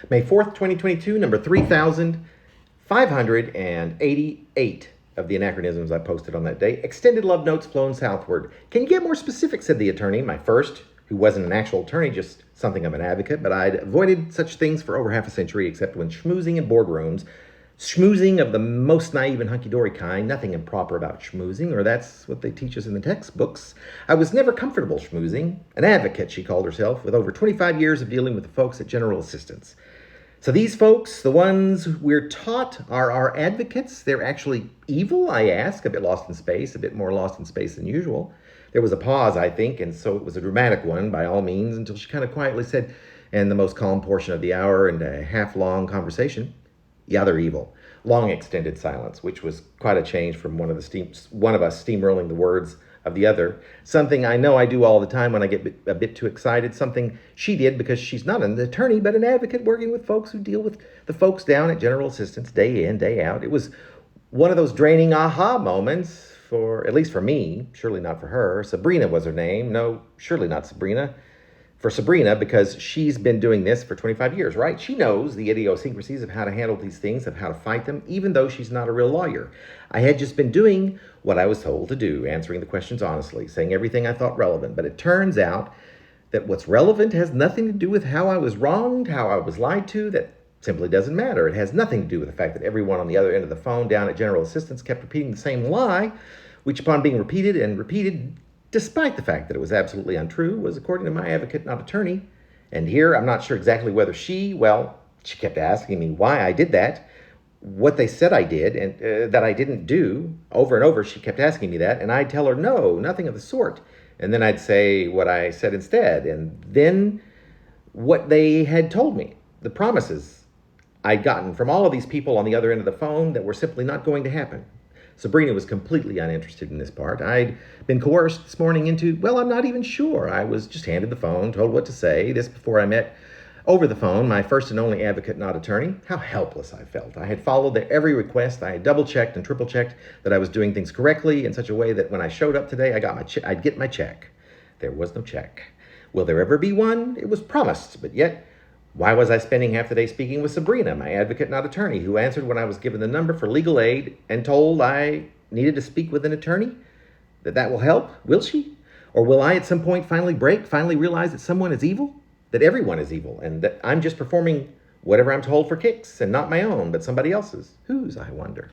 May 4th, 2022, number 3,588 of the anachronisms I posted on that day. Extended love notes flown southward. Can you get more specific, said the attorney, my first, who wasn't an actual attorney, just something of an advocate, but I'd avoided such things for over half a century, except when schmoozing in boardrooms. Schmoozing of the most naive and hunky-dory kind, nothing improper about schmoozing, or that's what they teach us in the textbooks. I was never comfortable schmoozing. An advocate, she called herself, with over 25 years of dealing with the folks at General Assistance. So these folks, the ones we're taught are our advocates, they're actually evil, I ask, a bit lost in space, a bit more lost in space than usual. There was a pause, I think, and so it was a dramatic one, by all means, until she kind of quietly said, in the most calm portion of the hour and a half-long conversation, yeah, they're evil. Long extended silence, which was quite a change from one of us steamrolling the words of the other. Something I know I do all the time when I get a bit too excited. Something she did because she's not an attorney, but an advocate working with folks who deal with the folks down at General Assistance day in, day out. It was one of those draining aha moments at least for me, surely not for her. Sabrina was her name. No, surely not Sabrina. For Sabrina, because she's been doing this for 25 years, right? She knows the idiosyncrasies of how to handle these things, of how to fight them, even though she's not a real lawyer. I had just been doing what I was told to do, answering the questions honestly, saying everything I thought relevant. But it turns out that what's relevant has nothing to do with how I was wronged, how I was lied to. That simply doesn't matter. It has nothing to do with the fact that everyone on the other end of the phone down at General Assistance kept repeating the same lie, which upon being repeated and repeated, despite the fact that it was absolutely untrue, was, according to my advocate, not attorney. And here, I'm not sure exactly whether she kept asking me why I did that, what they said I did, and that I didn't do. Over and over, she kept asking me that, and I'd tell her, no, nothing of the sort. And then I'd say what I said instead, and then what they had told me, the promises I'd gotten from all of these people on the other end of the phone that were simply not going to happen. Sabrina was completely uninterested in this part. I'd been coerced this morning into, I'm not even sure. I was just handed the phone, told what to say. This before I met, over the phone, my first and only advocate, not attorney. How helpless I felt. I had followed their every request. I had double-checked and triple-checked that I was doing things correctly in such a way that when I showed up today, I'd get my check. There was no check. Will there ever be one? It was promised, but yet, why was I spending half the day speaking with Sabrina, my advocate, not attorney, who answered when I was given the number for legal aid and told I needed to speak with an attorney? That will help? Will she? Or will I at some point finally realize that someone is evil? That everyone is evil, and that I'm just performing whatever I'm told for kicks, and not my own, but somebody else's? Whose, I wonder?